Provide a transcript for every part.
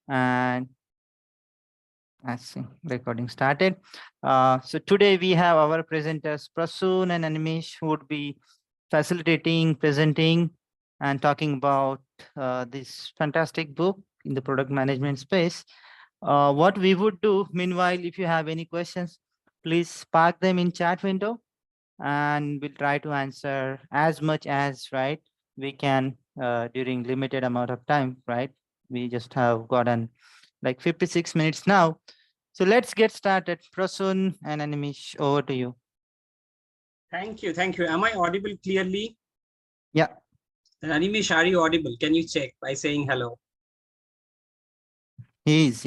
And I see recording started. So today we have our presenters Prasun and Animesh who would be facilitating, presenting, and talking about this fantastic book in the product management space. What we would do, meanwhile, if you have any questions, please park them in chat window, and we'll try to answer as much as right we can during limited amount of time. Right, we just have gotten like 56 minutes now. So let's get started. Prasun and Animesh, over to you. Thank you. Thank you. Am I audible clearly? Yeah. Animesh, are you audible? Can you check by saying hello? He is.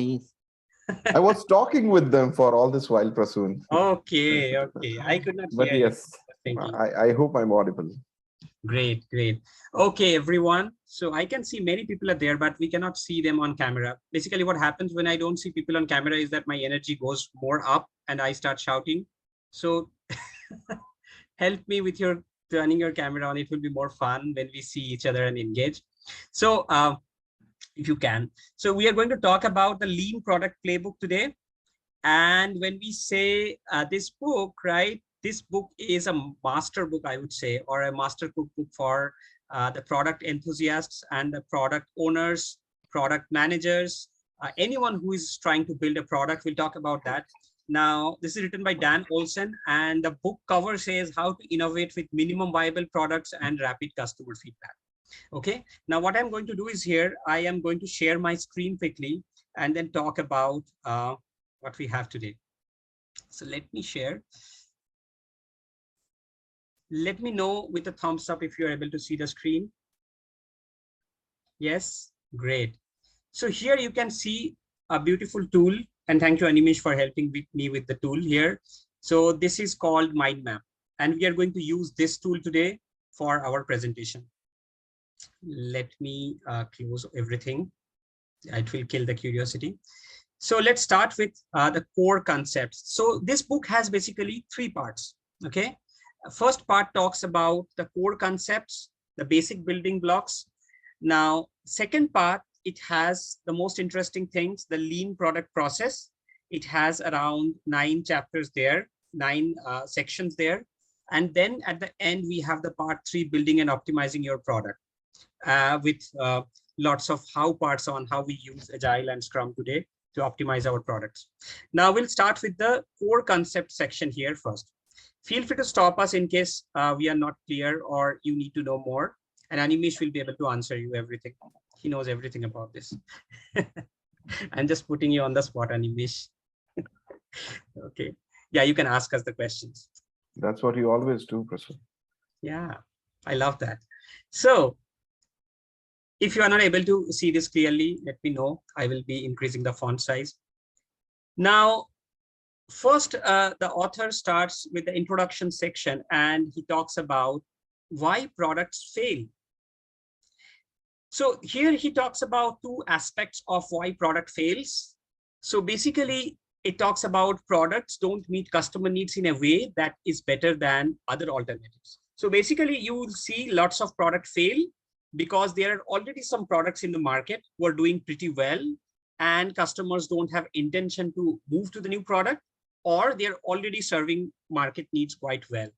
I was talking with them for all this while, Prasun. Okay. I could not But hear yes, you. I hope I'm audible. Great. Okay, everyone. So I can see many people are there, but we cannot see them on camera. Basically, what happens when I don't see people on camera is that my energy goes more up and I start shouting. So help me with your turning your camera on. It will be more fun when we see each other and engage. So if you can. So we are going to talk about the Lean Product Playbook today. And when we say this book, right, this book is a master book, I would say, or a master cookbook for the product enthusiasts and the product owners, product managers, anyone who is trying to build a product. We'll talk about that. Now, this is written by Dan Olsen, and the book cover says how to innovate with minimum viable products and rapid customer feedback. Okay, now what I'm going to do is here, I am going to share my screen quickly and then talk about what we have today. So let me share. Let me know with a thumbs up if you're able to see the screen. Yes, great. So here you can see a beautiful tool, and thank you, Animesh, for helping me with the tool here. So this is called Mind Map, and we are going to use this tool today for our presentation. Let me close everything. It will kill the curiosity. So let's start with the core concepts. So this book has basically 3 parts. Okay. First part talks about the core concepts, the basic building blocks. Now, second part, it has the most interesting things, the lean product process. It has around 9 chapters there, 9 sections there. And then at the end, we have the part 3, building and optimizing your product with lots of how parts on how we use Agile and Scrum today to optimize our products. Now we'll start with the core concept section here first. Feel free to stop us in case we are not clear or you need to know more. And Animesh will be able to answer you everything. He knows everything about this. I'm just putting you on the spot, Animesh. Okay. Yeah, you can ask us the questions. That's what you always do, Prasun. Yeah, I love that. So if you are not able to see this clearly, let me know. I will be increasing the font size. Now, first, the author starts with the introduction section, and he talks about why products fail. So here he talks about 2 aspects of why product fails. So basically, it talks about products don't meet customer needs in a way that is better than other alternatives. So basically, you will see lots of product fail because there are already some products in the market who are doing pretty well, and customers don't have intention to move to the new product, or they're already serving market needs quite well.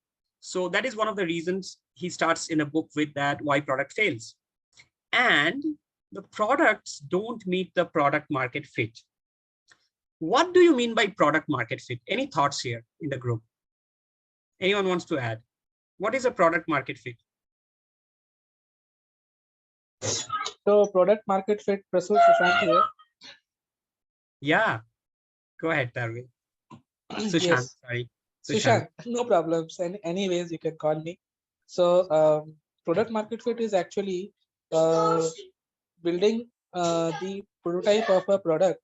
So that is one of the reasons he starts in a book with that, why product fails. And the products don't meet the product market fit. What do you mean by product market fit? Any thoughts here in the group? Anyone wants to add? What is a product market fit? So product market fit, Prasun, Sushant here. Yeah, go ahead, Tarvin. Sushant, Yes. sorry. Sushant, no problems. And anyways, you can call me. So product market fit is actually building the prototype of a product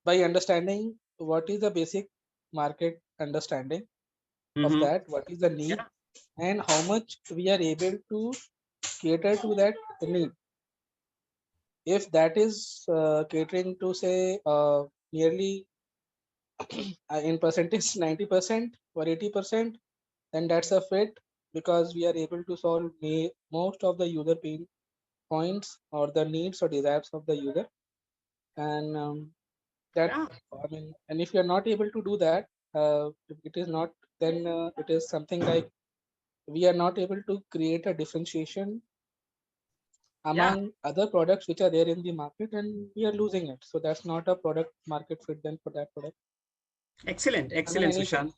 by understanding what is the basic market understanding of that, what is the need, and how much we are able to cater to that need. If that is catering to say nearly in percentage 90% or 80%, then that's a fit, because we are able to solve most of the user pain points or the needs or desires of the user. and that Yeah. I mean, and if you're not able to do that, if it is not, then it is something like we are not able to create a differentiation Yeah. among other products which are there in the market, and we are losing it. So that's not a product market fit then for that product. Excellent. I mean, Excellent, anything. Sushant.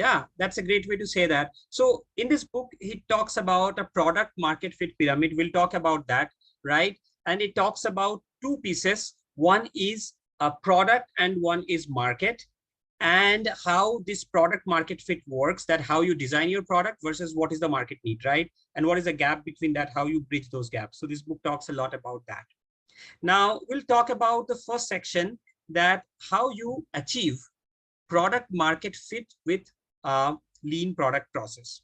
Yeah, that's a great way to say that. So in this book, he talks about a product market fit pyramid. We'll talk about that, right? And it talks about two pieces. One is a product and one is market, and how this product market fit works, that how you design your product versus what is the market need, right? And what is the gap between that, how you bridge those gaps. So this book talks a lot about that. Now we'll talk about the first section, that how you achieve product market fit with a lean product process.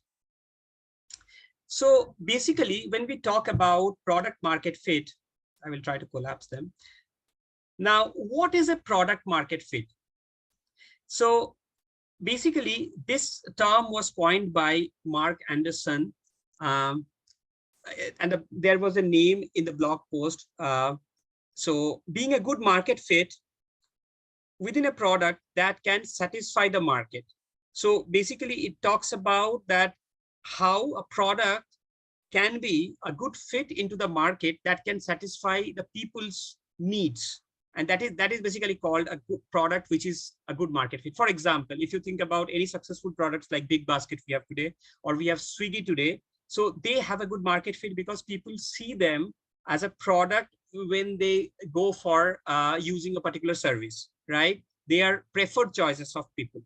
So basically, when we talk about product market fit, I will try to collapse them. Now, what is a product market fit? So basically, this term was coined by Mar'23, and there was a name in the blog post. So being a good market fit within a product that can satisfy the market. So basically, it talks about that how a product can be a good fit into the market that can satisfy the people's needs. And that is basically called a good product, which is a good market fit. For example, if you think about any successful products like Big Basket we have today, or we have Swiggy today, so they have a good market fit because people see them as a product when they go for using a particular service, right? They are preferred choices of people.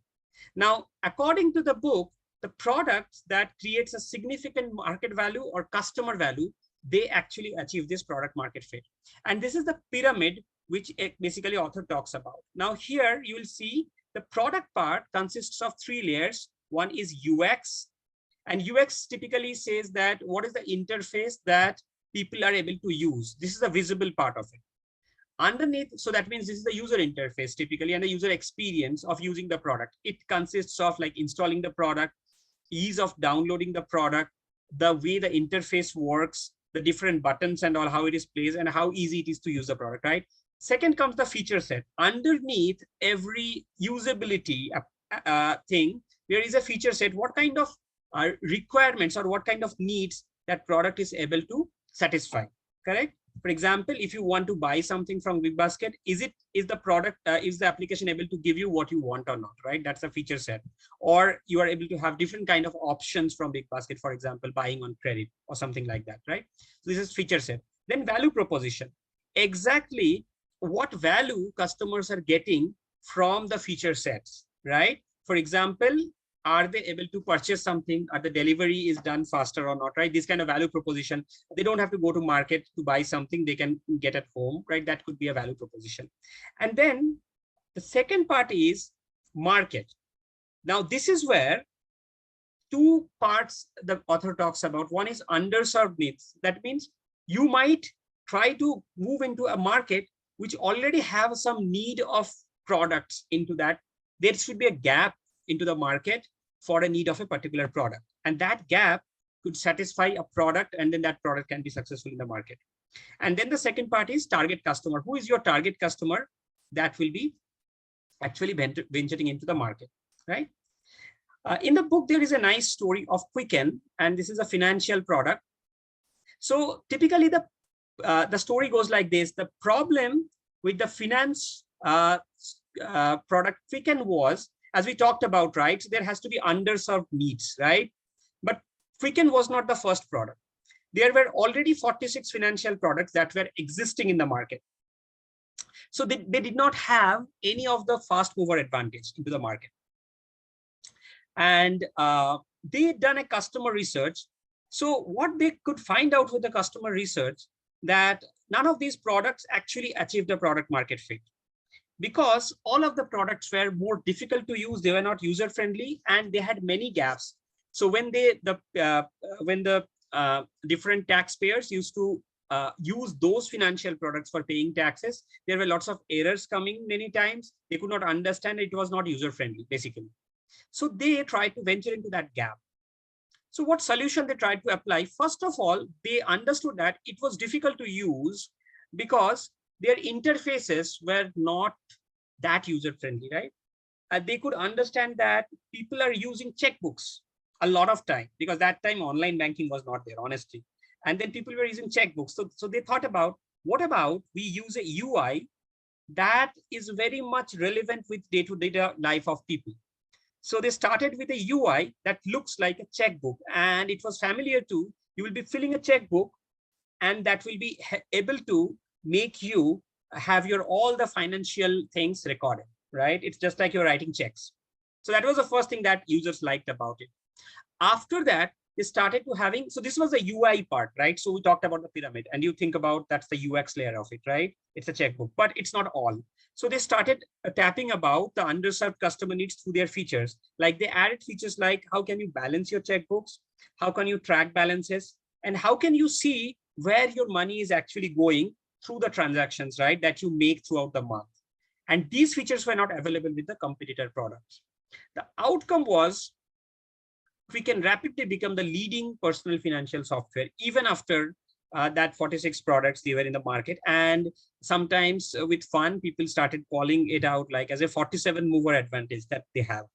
Now, according to the book, the products that creates a significant market value or customer value, they actually achieve this product market fit. And this is the pyramid which basically author talks about. Now here you will see the product part consists of 3 layers. One is UX, and UX typically says that what is the interface that people are able to use. This is the visible part of it. Underneath, so that means this is the user interface typically, and the user experience of using the product. It consists of like installing the product, ease of downloading the product, the way the interface works, the different buttons and all, how it is placed, and how easy it is to use the product, right? Second comes the feature set. Underneath every usability thing, there is a feature set. What kind of requirements or what kind of needs that product is able to satisfy, correct? For example, if you want to buy something from Big Basket, is the product, is the application able to give you what you want or not, right? That's a feature set. Or you are able to have different kind of options from Big Basket, for example, buying on credit or something like that, right? So this is feature set. Then value proposition. Exactly what value customers are getting from the feature sets, right? For example, are they able to purchase something? Are the delivery is done faster or not, right? This kind of value proposition. They don't have to go to market to buy something, they can get at home, right? That could be a value proposition. And then the second part is market. Now this is where two parts the author talks about. One is underserved needs. That means you might try to move into a market which already have some need of products into that. There should be a gap into the market for a need of a particular product, and that gap could satisfy a product, and then that product can be successful in the market. And then the second part is target customer. Who is your target customer that will be actually venturing into the market, right? In the book, there is a nice story of Quicken, and this is a financial product. So typically the story goes like this. The problem with the finance product Quicken was, as we talked about, right? So there has to be underserved needs, right? But Quicken was not the first product. There were already 46 financial products that were existing in the market. So they did not have any of the fast mover advantage into the market. And they done a customer research. So what they could find out with the customer research, that none of these products actually achieved the product market fit, because all of the products were more difficult to use. They were not user friendly, and they had many gaps. So when the different taxpayers used to use those financial products for paying taxes, there were lots of errors coming many times. They could not understand. It was not user friendly, basically. So they tried to venture into that gap. So what solution they tried to apply? First of all, they understood that it was difficult to use because their interfaces were not that user friendly, right? They could understand that people are using checkbooks a lot of time, because that time online banking was not there, honestly. And then people were using checkbooks. So they thought about, what about we use a UI that is very much relevant with day-to-day life of people. So they started with a UI that looks like a checkbook, and it was familiar to, you will be filling a checkbook, and that will be able to make you have your all the financial things recorded, right? It's just like you're writing checks. So that was the first thing that users liked about it. After that, they started to having, so this was the UI part, right? So we talked about the pyramid, and you think about that's the UX layer of it, right? It's a checkbook, but it's not all. So they started tapping about the underserved customer needs through their features. Like they added features like, how can you balance your checkbooks? How can you track balances? And how can you see where your money is actually going through the transactions, right, that you make throughout the month? And these features were not available with the competitor products. The outcome was, we can rapidly become the leading personal financial software, even after that 46 products they were in the market. And sometimes with fun, people started calling it out like as a 47 mover advantage that they have.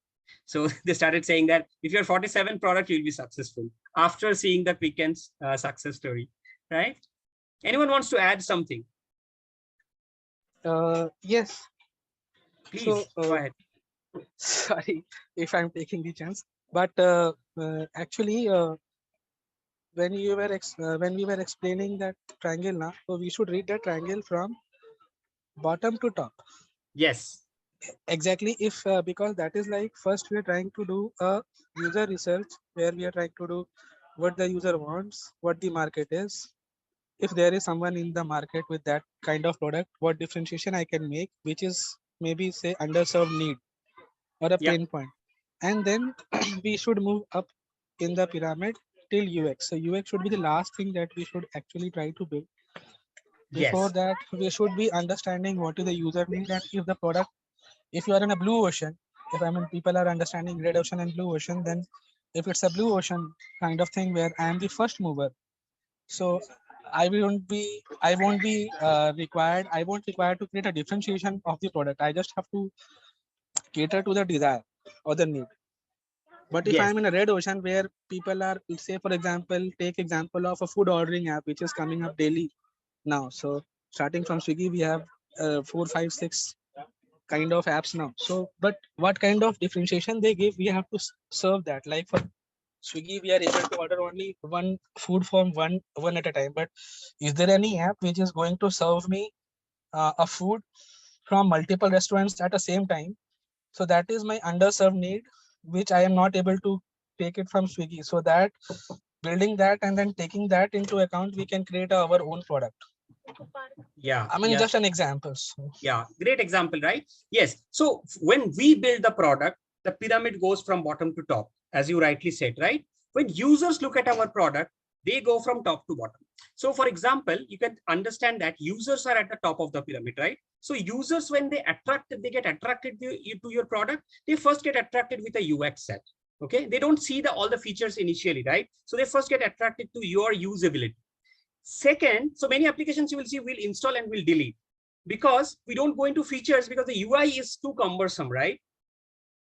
So they started saying that if you're 47 product, you'll be successful, after seeing the Quickens success story, right? Anyone wants to add something? Yes. Please, So, go ahead. sorry if I'm taking the chance, but actually, when we were explaining that triangle now, so we should read that triangle from bottom to top. Yes. Exactly. If because that is like, first we are trying to do a user research where we are trying to do what the user wants, what the market is. If there is someone in the market with that kind of product, what differentiation I can make, which is maybe say underserved need or a pain point. And then we should move up in the pyramid till UX. So UX should be the last thing that we should actually try to build. Before Yes. that, we should be understanding what is the user need, and if the product, if you are in a blue ocean, if I mean people are understanding red ocean and blue ocean, then if it's a blue ocean kind of thing where I am the first mover, so I won't be required. I won't require to create a differentiation of the product. I just have to cater to the desire or the need. But if Yes. I'm in a red ocean where people are, say for example, take example of a food ordering app which is coming up daily now. So starting from Swiggy, we have 4, 5, 6 kind of apps now. So, but what kind of differentiation they give, we have to serve that. Like for Swiggy, we are able to order only one food from one at a time. But is there any app which is going to serve me a food from multiple restaurants at the same time? So that is my underserved need, which I am not able to take it from Swiggy. So that building that and then taking that into account, we can create our own product. Yeah. I mean, Yeah. just an example. So. Yeah, great example, right? Yes. So when we build the product, the pyramid goes from bottom to top, as you rightly said, right? When users look at our product, they go from top to bottom. So for example, you can understand that users are at the top of the pyramid, right? So users, when they get attracted to your product, they first get attracted with a UX set. Okay, they don't see all the features initially, right? So they first get attracted to your usability. Second, so many applications you will see will install and will delete, because we don't go into features because the UI is too cumbersome, right?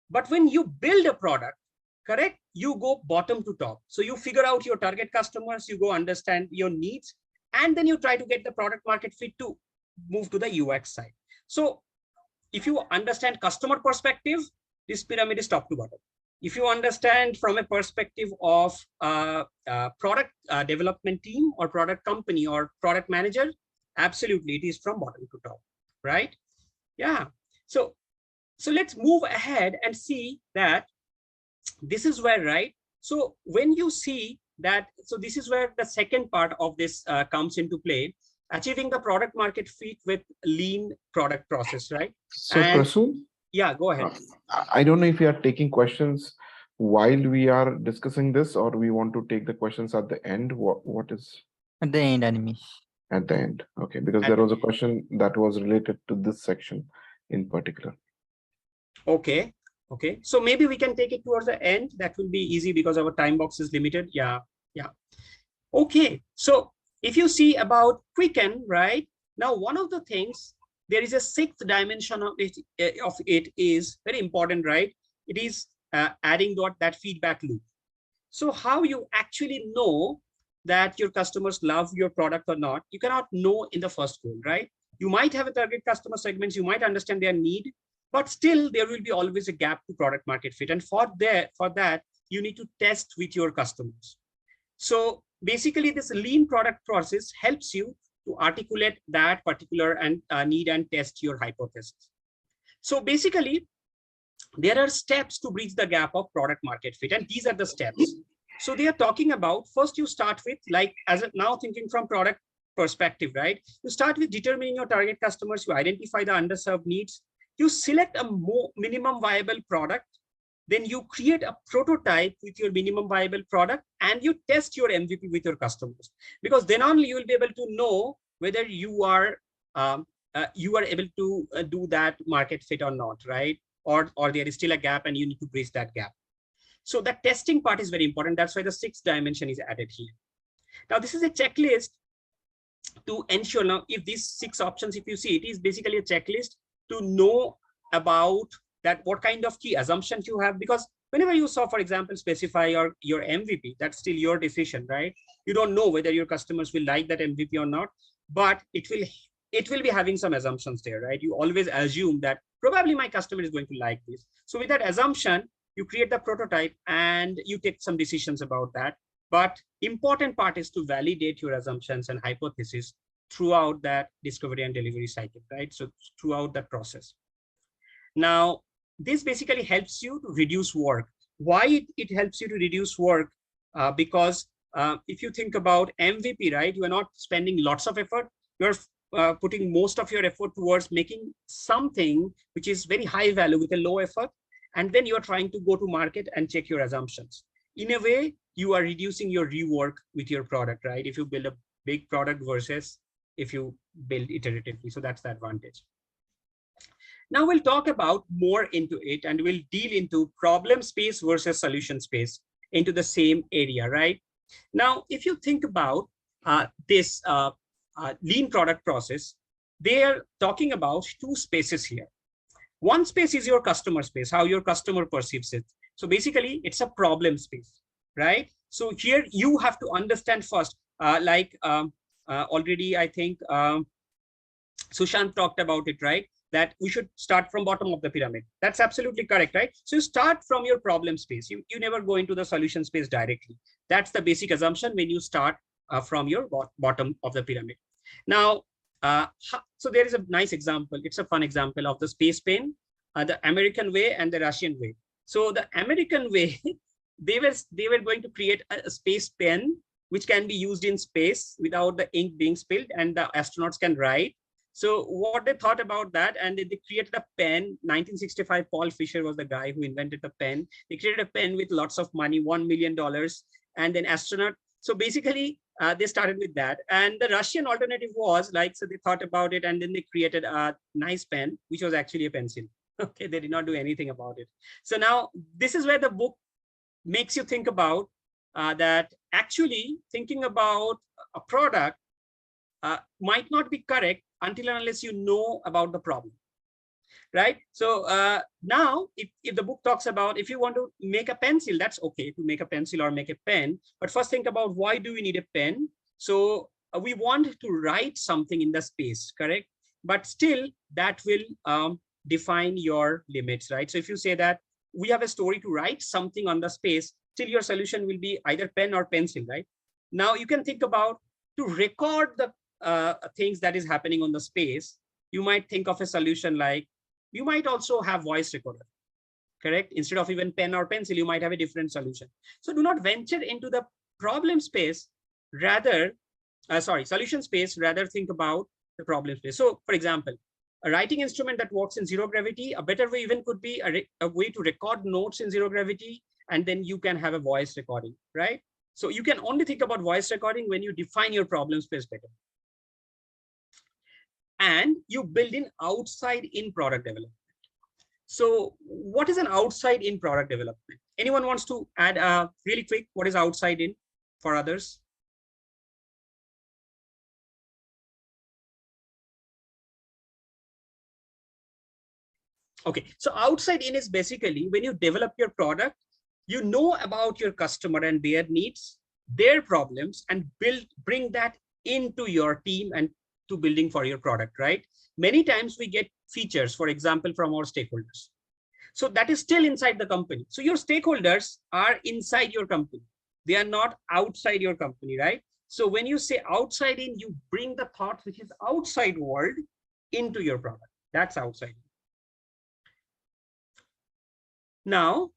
But when you build a product, correct, you go bottom to top. So you figure out your target customers, you go understand your needs, and then you try to get the product market fit to move to the UX side. So if you understand customer perspective, this pyramid is top to bottom. If you understand from a perspective of product development team or product company or product manager, absolutely it is from bottom to top, right? Yeah. So let's move ahead and see that this is where, right? So when you see that, so this is where the second part of this comes into play, achieving the product market fit with lean product process, right? So, And Prasun, yeah, go ahead. I don't know if you are taking questions while we are discussing this, or we want to take the questions at the end. What is At the end, Animesh. at the end? Okay, because At there the was a question that was related to this section in particular. Okay. Okay. So maybe we can take it towards the end. That will be easy because our time box is limited. Yeah. Yeah. Okay. So if you see about Quicken, right? Now, one of the things, there is a sixth dimension of it is very important, right? It is adding that feedback loop. So how you actually know that your customers love your product or not, you cannot know in the first goal, right? You might have a target customer segments, you might understand their need, but still there will be always a gap to product market fit. And for that, you need to test with your customers. So basically this lean product process helps you to articulate that particular and need and test your hypothesis. So basically, there are steps to bridge the gap of product market fit, and these are the steps. So they are talking about, first you start with, like, as of now thinking from product perspective, right? You start with determining your target customers, you identify the underserved needs, you select a minimum viable product, then you create a prototype with your minimum viable product, and you test your MVP with your customers, because then only you will be able to know whether you are able to do that market fit or not, right? Or there is still a gap and you need to bridge that gap. So the testing part is very important. That's why the sixth dimension is added here. Now, this is a checklist to ensure, now if these 6 options, if you see, it is basically a checklist to know about that what kind of key assumptions you have, because whenever you saw, for example, specify your MVP, that's still your decision, right? You don't know whether your customers will like that MVP or not, but it will be having some assumptions there, right? You always assume that probably my customer is going to like this. So with that assumption, you create the prototype and you take some decisions about that. But important part is to validate your assumptions and hypotheses throughout that discovery and delivery cycle, right? So throughout that process. Now, this basically helps you to reduce work. Why it helps you to reduce work? Because if you think about MVP, right, you are not spending lots of effort. You're putting most of your effort towards making something which is very high value with a low effort. And then you're trying to go to market and check your assumptions. In a way, you are reducing your rework with your product, right? If you build a big product versus if you build iteratively. So that's the advantage. Now we'll talk about more into it, and we'll deal into problem space versus solution space into the same area, right? Now, if you think about this lean product process, they are talking about 2 spaces here. One space is your customer space, how your customer perceives it. So basically, it's a problem space, right? So here you have to understand first, already I think Sushant talked about it, right? That we should start from bottom of the pyramid. That's absolutely correct, right? So you start from your problem space. You never go into the solution space directly. That's the basic assumption when you start from your bottom of the pyramid. Now, so there is a nice example. It's a fun example of the space pen, the American way and the Russian way. So the American way, they were going to create a space pen which can be used in space without the ink being spilled, and the astronauts can write. So what they thought about that, and they created a pen. 1965, Paul Fisher was the guy who invented the pen. They created a pen with lots of money, $1 million, and then astronaut. So basically, they started with that. And the Russian alternative was like, so they thought about it, and then they created a nice pen, which was actually a pencil. Okay, they did not do anything about it. So now this is where the book makes you think about that actually thinking about a product might not be correct until and unless you know about the problem, right? So now if the book talks about, if you want to make a pencil, that's okay to make a pencil or make a pen, but first think about why do we need a pen? So we want to write something in the space, correct? But still that will define your limits, right? So if you say that we have a story to write something on the space, still your solution will be either pen or pencil, right? Now you can think about to record the things that is happening on the space. You might think of a solution like, you might also have voice recorder, correct? Instead of even pen or pencil, you might have a different solution. So do not venture into the problem space, rather, solution space, rather think about the problem space. So for example, a writing instrument that works in zero gravity, a better way even could be a way to record notes in zero gravity, and then you can have a voice recording, right? So you can only think about voice recording when you define your problem space better. And you build in outside in product development. So what is an outside in product development? Anyone wants to add really quick, what is outside in for others? Okay, so outside in is basically when you develop your product, you know about your customer and their needs, their problems, and bring that into your team and to building for your product, right? Many times we get features, for example, from our stakeholders. So that is still inside the company. So your stakeholders are inside your company. They are not outside your company, right? So when you say outside in, you bring the thought which is outside world into your product. That's outside. Now,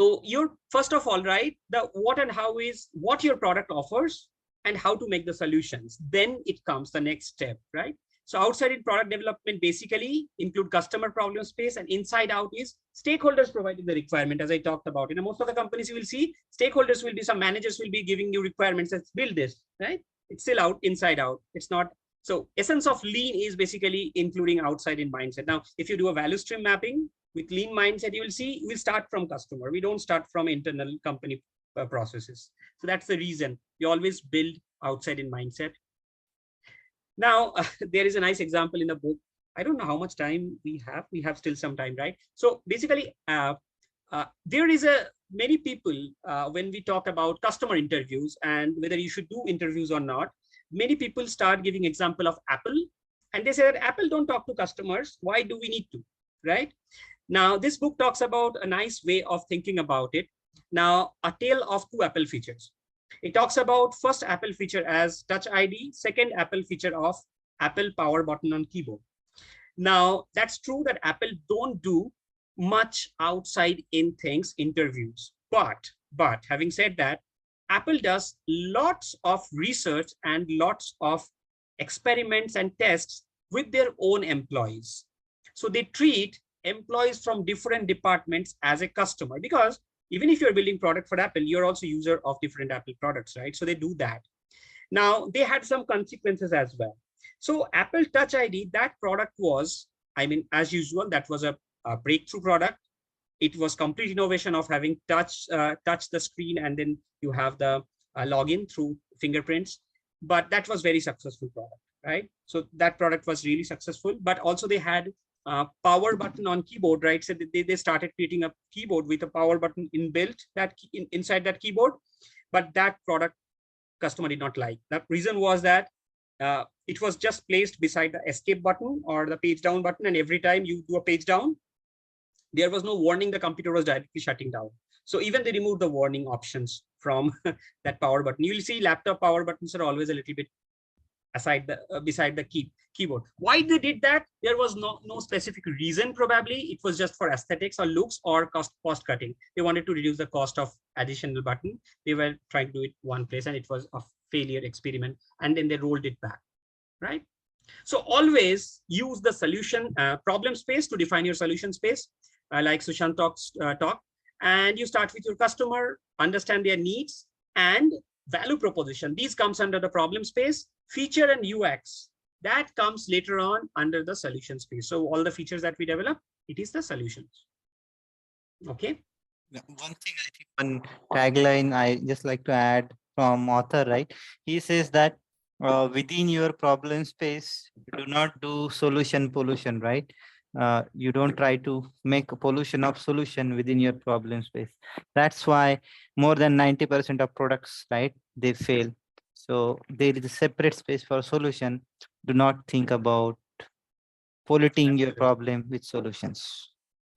so you're first of all, right, the what and how is what your product offers and how to make the solutions. Then it comes the next step, right? So outside in product development basically include customer problem space, and inside out is stakeholders providing the requirement, as I talked about. In most of the companies you will see stakeholders will be, some managers will be giving you requirements, let's build this, right? It's still out, inside out. It's not. So essence of lean is basically including outside in mindset. Now, if you do a value stream mapping with lean mindset, you will see we start from customer. We don't start from internal company processes. So that's the reason we always build outside in mindset. Now, there is a nice example in the book. I don't know how much time we have. We have still some time, right? So basically, there is many people when we talk about customer interviews and whether you should do interviews or not, many people start giving example of Apple, and they say that Apple don't talk to customers. Why do we need to, right? Now, this book talks about a nice way of thinking about it. Now, a tale of two Apple features. It talks about first Apple feature as Touch ID, second Apple feature of Apple power button on keyboard. Now, that's true that Apple don't do much outside in things, interviews. But having said that, Apple does lots of research and lots of experiments and tests with their own employees. So they treat employees from different departments as a customer, because even if you're building product for Apple, you're also user of different Apple products, right? So they do that. Now, they had some consequences as well. So Apple Touch ID, that product was, I mean, as usual, that was a breakthrough product. It was complete innovation of having touch the screen, and then you have the login through fingerprints. But that was very successful product, right? So that product was really successful. But also they had power button on keyboard, right? So they started creating a keyboard with a power button inbuilt inside that keyboard. But that product customer did not like. The reason was that it was just placed beside the escape button or the page down button, and every time you do a page down, there was no warning, the computer was directly shutting down. So even they removed the warning options from that power button. You will see laptop power buttons are always a little bit aside the beside the keyboard. Why they did that? There was no specific reason. Probably it was just for aesthetics or looks or cost cutting. They wanted to reduce the cost of additional button. They were trying to do it one place, and it was a failure experiment, and then they rolled it back, right? So always use the solution problem space to define your solution space, like Sushant talked, and you start with your customer, understand their needs and value proposition. These comes under the problem space. Feature and UX, that comes later on under the solution space. So all the features that we develop, it is the solutions. Okay. One thing, I think one tagline I just like to add from author, right? He says that within your problem space, do not do solution pollution, right? You don't try to make a pollution of solution within your problem space. That's why more than 90% of products, right, they fail. So there is a separate space for solution. Do not think about polluting your problem with solutions.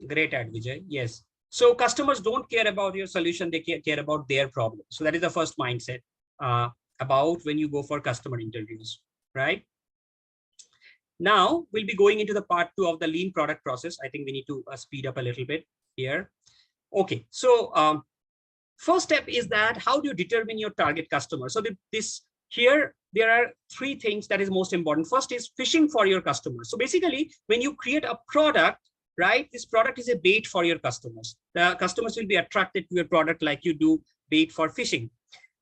Great ad, Vijay. Yes. So customers don't care about your solution, they care about their problem. So that is the first mindset about when you go for customer interviews, right? Now we'll be going into the part 2 of the lean product process. I think we need to speed up a little bit here. Okay, so first step is that how do you determine your target customer? So here there are 3 things that is most important. First is fishing for your customers. So basically, when you create a product, right, this product is a bait for your customers. The customers will be attracted to your product like you do bait for fishing.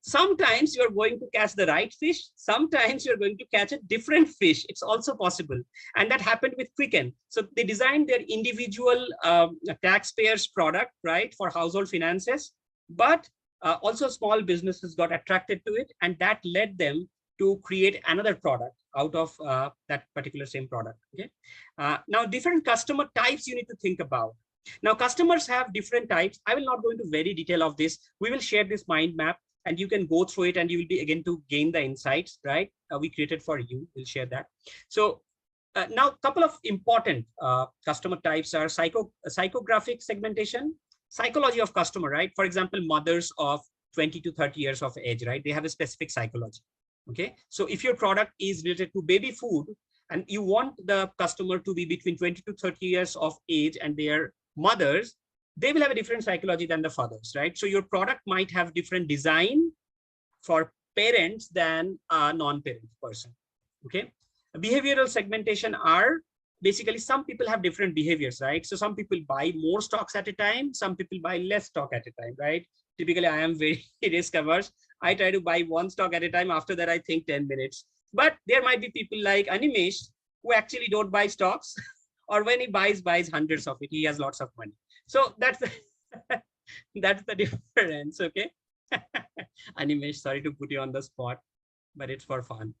Sometimes you're going to catch the right fish. Sometimes you're going to catch a different fish. It's also possible. And that happened with Quicken. So they designed their individual taxpayers product, right, for household finances. But also small businesses got attracted to it. And that led them to create another product out of that particular same product. Okay. Now, different customer types you need to think about. Now, customers have different types. I will not go into very detail of this. We will share this mind map and you can go through it and you will be again to gain the insights, right? We created for you. We'll share that. So now a couple of important customer types are psychographic segmentation, psychology of customer, right? For example, mothers of 20 to 30 years of age, right? They have a specific psychology. Okay. So if your product is related to baby food and you want the customer to be between 20 to 30 years of age and their mothers, they will have a different psychology than the fathers, right? So your product might have different design for parents than a non-parent person. Okay. Behavioral segmentation are basically some people have different behaviors, right? So some people buy more stocks at a time, some people buy less stock at a time, right? Typically, I am very risk averse. I try to buy one stock at a time. After that, I think 10 minutes. But there might be people like Animesh who actually don't buy stocks, or when he buys hundreds of it. He has lots of money. So that's the, that's the difference. Okay. Animesh, sorry to put you on the spot, but it's for fun.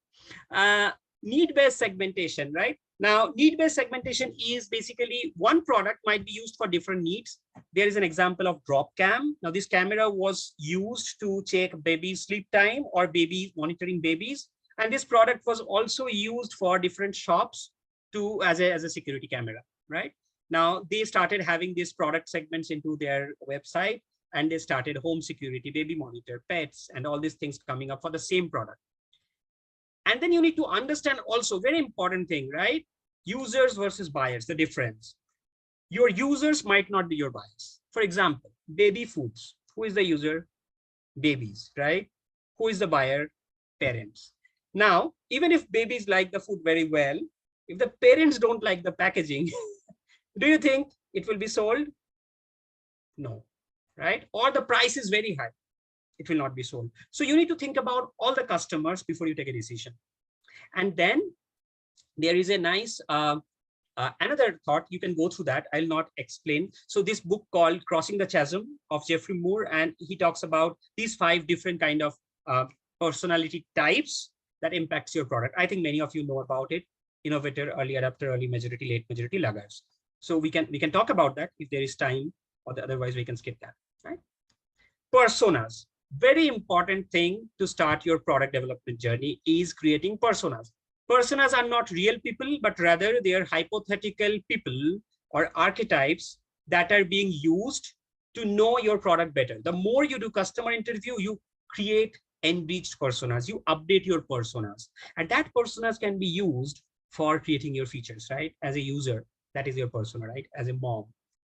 Need-based segmentation, right? Now, need-based segmentation is basically one product might be used for different needs. There is an example of drop cam. Now, this camera was used to check baby sleep time or baby monitoring babies. And this product was also used for different shops to as a security camera, right? Now, they started having these product segments into their website and they started home security, baby monitor, pets, and all these things coming up for the same product. And then you need to understand also very important thing, right? Users versus buyers, the difference. Your users might not be your buyers. For example, baby foods. Who is the user? Babies, right? Who is the buyer? Parents. Now, even if babies like the food very well, if the parents don't like the packaging, do you think it will be sold? No, right? Or the price is very high. It will not be sold. So you need to think about all the customers before you take a decision. And then there is a nice another thought. You can go through that. I'll not explain. So this book called Crossing the Chasm of Jeffrey Moore, and he talks about these 5 different kind of personality types that impacts your product. I think many of you know about it: innovator, early adopter, early majority, late majority, laggards. So we can talk about that if there is time, or otherwise we can skip that. Right? Personas. Very important thing to start your product development journey is creating personas. Personas are not real people, but rather they are hypothetical people or archetypes that are being used to know your product better. The more you do customer interview, you create enriched personas, you update your personas, and that personas can be used for creating your features, right? As a user, that is your persona, right? As a mom,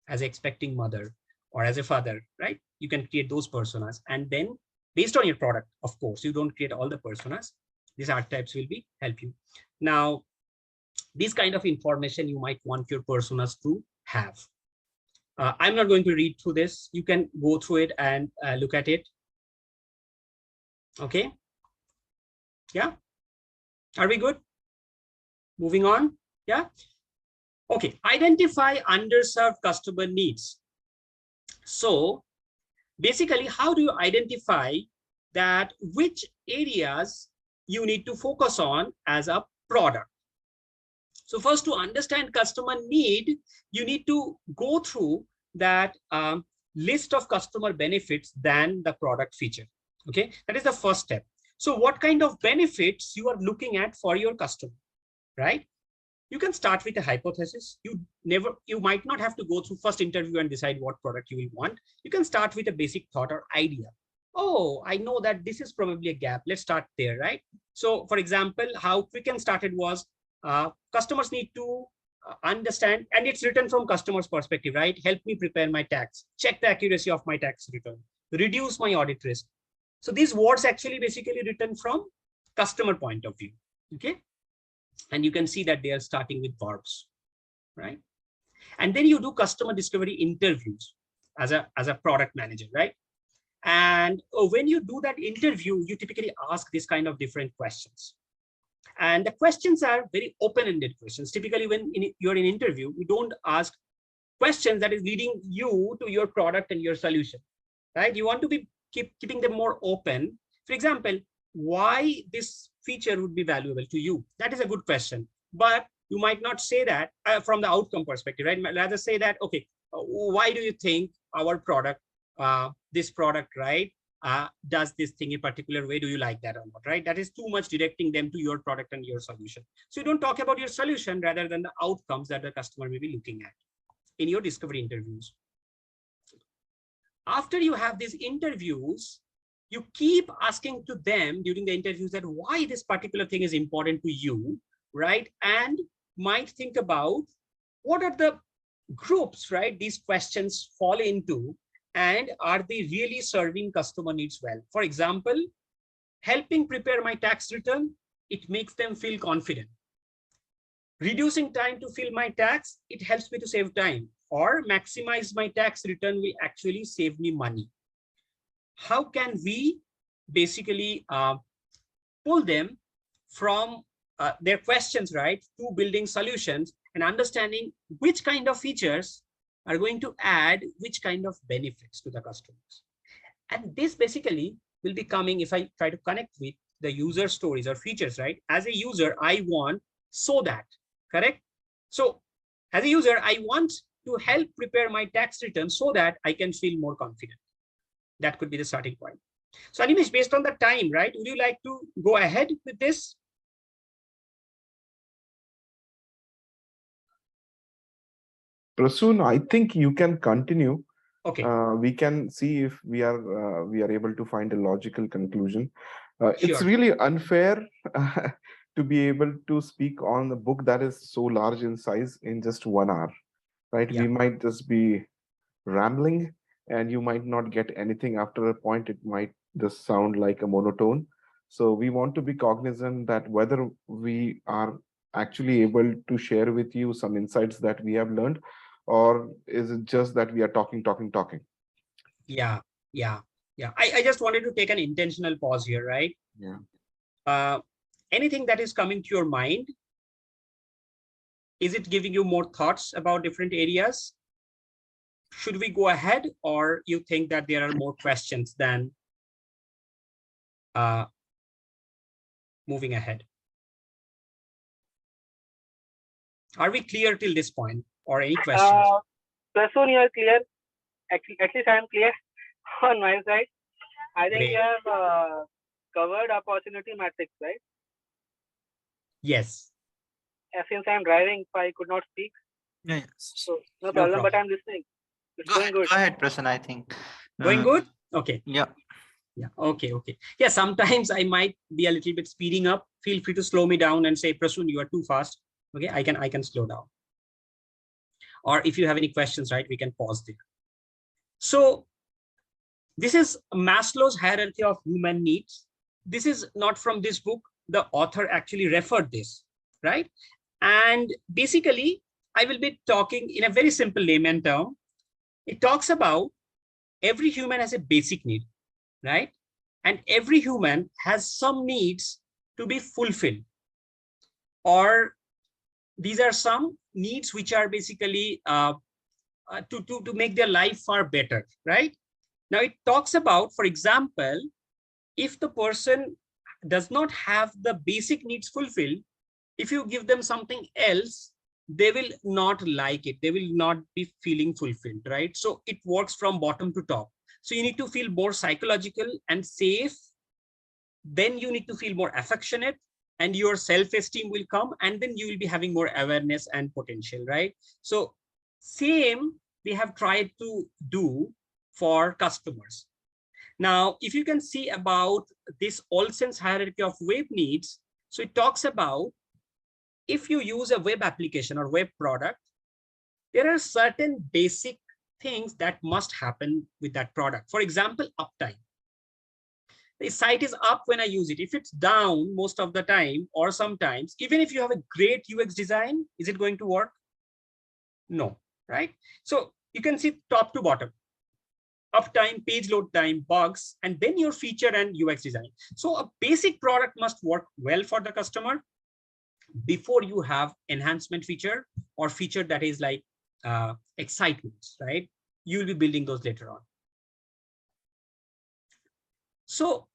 as an expecting mother, or as a father, right? You can create those personas, and then based on your product, of course, you don't create all the personas. These archetypes will be help you. Now, this kind of information you might want your personas to have. I'm not going to read through this. You can go through it and look at it. Okay. Yeah. Are we good? Moving on. Yeah. Okay. Identify underserved customer needs. So basically, how do you identify that which areas you need to focus on as a product? So first, to understand customer need, you need to go through that list of customer benefits than the product feature. Okay, that is the first step. So what kind of benefits you are looking at for your customer, right? You can start with a hypothesis. You might not have to go through first interview and decide what product you will want. You can start with a basic thought or idea. Oh, I know that this is probably a gap. Let's start there, right? So for example, how Quicken started was customers need to understand, and it's written from customer's perspective, right? Help me prepare my tax, check the accuracy of my tax return, reduce my audit risk. So these words actually basically written from customer point of view. Okay. And you can see that they are starting with verbs, right? And then you do customer discovery interviews as a product manager, right? And when you do that interview, you typically ask this kind of different questions. And the questions are very open-ended questions. Typically, when you're in interview, you don't ask questions that is leading you to your product and your solution, right? You want to be keeping them more open. For example, why this feature would be valuable to you. That is a good question, but you might not say that from the outcome perspective, right? Rather say that, okay, why do you think our product, this product, right, does this thing a particular way? Do you like that or not, right? That is too much directing them to your product and your solution. So you don't talk about your solution rather than the outcomes that the customer may be looking at in your discovery interviews. After you have these interviews, you keep asking to them during the interviews that why this particular thing is important to you, right? And might think about what are the groups, right, these questions fall into, and are they really serving customer needs well? For example, helping prepare my tax return, it makes them feel confident. Reducing time to fill my tax, it helps me to save time. Or maximize my tax return will actually save me money. How can we basically pull them from their questions, right, to building solutions and understanding which kind of features are going to add which kind of benefits to the customers. And this basically will be coming if I try to connect with the user stories or features, right? As a user, I want so that, correct? So as a user, I want to help prepare my tax return so that I can feel more confident. That could be the starting point. So Animesh, based on the time, right, would you like to go ahead with this? Prasun, I think you can continue. Okay. We can see if we are able to find a logical conclusion. It's Sure. really unfair to be able to speak on a book that is so large in size in just 1 hour, right? Yeah. We might just be rambling, and you might not get anything. After a point, it might just sound like a monotone. So we want to be cognizant that whether we are actually able to share with you some insights that we have learned, or is it just that we are talking. Yeah. I just wanted to take an intentional pause here, right? Yeah. Anything that is coming to your mind, is it giving you more thoughts about different areas? Should we go ahead, or you think that there are more questions than moving ahead? Are we clear till this point, or any questions? Prasun, you are clear. At least I am clear on my side. I think Great. you have covered opportunity matrix, right? Yes. Since I am driving, I could not speak. Yes. So no problem, but I'm listening. It's going good. Go ahead, Prasun, I think. Going good? Okay. Yeah. Yeah. Okay. Yeah. Sometimes I might be a little bit speeding up. Feel free to slow me down and say, Prasun, you are too fast. Okay. I can slow down. Or if you have any questions, right, we can pause there. So this is Maslow's hierarchy of human needs. This is not from this book. The author actually referred this, right? And basically, I will be talking in a very simple layman term. It talks about every human has a basic need, right? And every human has some needs to be fulfilled. Or these are some needs which are basically to make their life far better, right? Now it talks about, for example, if the person does not have the basic needs fulfilled, if you give them something else, they will not like it. They will not be feeling fulfilled, right? So it works from bottom to top. So you need to feel more psychological and safe. Then you need to feel more affectionate, and your self-esteem will come, and then you will be having more awareness and potential, right? So same we have tried to do for customers. Now, if you can see about this Olsen's hierarchy of web needs, so it talks about if you use a web application or web product, there are certain basic things that must happen with that product. For example, uptime. The site is up when I use it. If it's down most of the time, or sometimes, even if you have a great UX design, is it going to work? No, right? So you can see top to bottom. Uptime, page load time, bugs, and then your feature and UX design. So a basic product must work well for the customer before you have enhancement feature or feature that is like excitement, right? You will be building those later on. So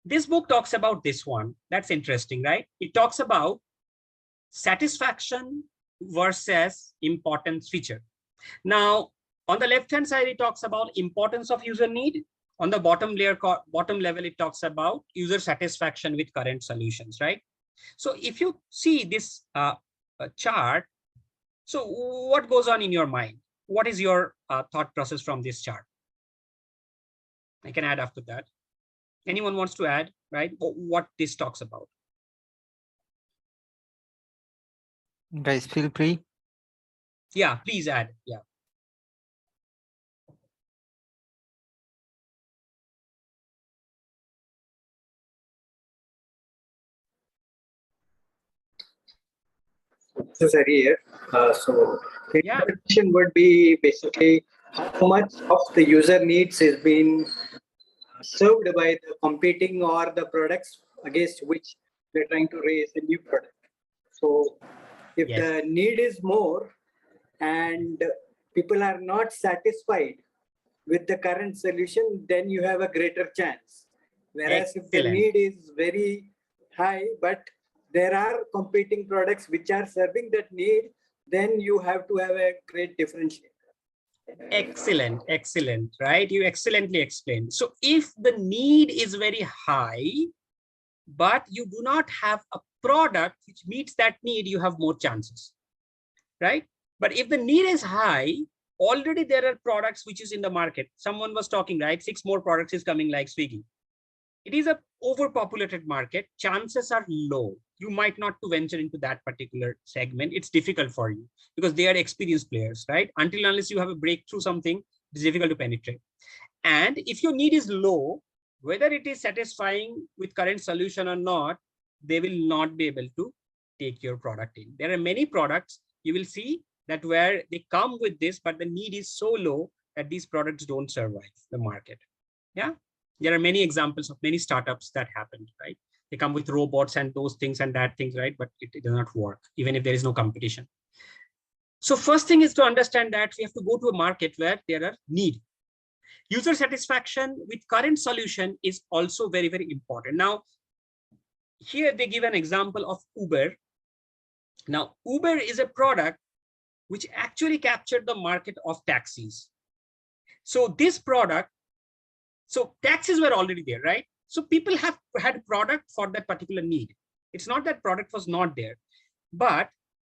This book talks about this one. That's interesting, right? It talks about satisfaction versus importance feature. Now, on the left-hand side, it talks about importance of user need. On the bottom level, it talks about user satisfaction with current solutions, right? So if you see this chart, so what goes on in your mind? What is your thought process from this chart? I can add after that. Anyone wants to add, right? What this talks about? Guys, feel free. Yeah, please add. Yeah. This is Hari here. The Yeah. question would be basically how much of the user needs is being served by the competing or the products against which they're trying to raise a new product. So if Yes. the need is more and people are not satisfied with the current solution, then you have a greater chance. Whereas if the Excellent. need is very high, but there are competing products which are serving that need, then you have to have a great differentiator. Excellent, excellent, right? You excellently explained. So if the need is very high, but you do not have a product which meets that need, you have more chances, right? But if the need is high, already there are products which is in the market. Someone was talking, right? 6 more products is coming like Swiggy. It is a overpopulated market. Chances are low. You might not to venture into that particular segment. It's difficult for you because they are experienced players, right? Until unless you have a breakthrough something, it's difficult to penetrate. And if your need is low, whether it is satisfying with current solution or not, they will not be able to take your product in. There are many products you will see that where they come with this, but the need is so low that these products don't survive the market. Yeah. There are many examples of many startups that happened, right? They come with robots and those things and that things, right? But it does not work, even if there is no competition. So first thing is to understand that we have to go to a market where there are need. User satisfaction with current solution is also very, very important. Now, here they give an example of Uber. Now, Uber is a product which actually captured the market of taxis. So this product, so taxis were already there, right? So people have had product for that particular need. It's not that product was not there, but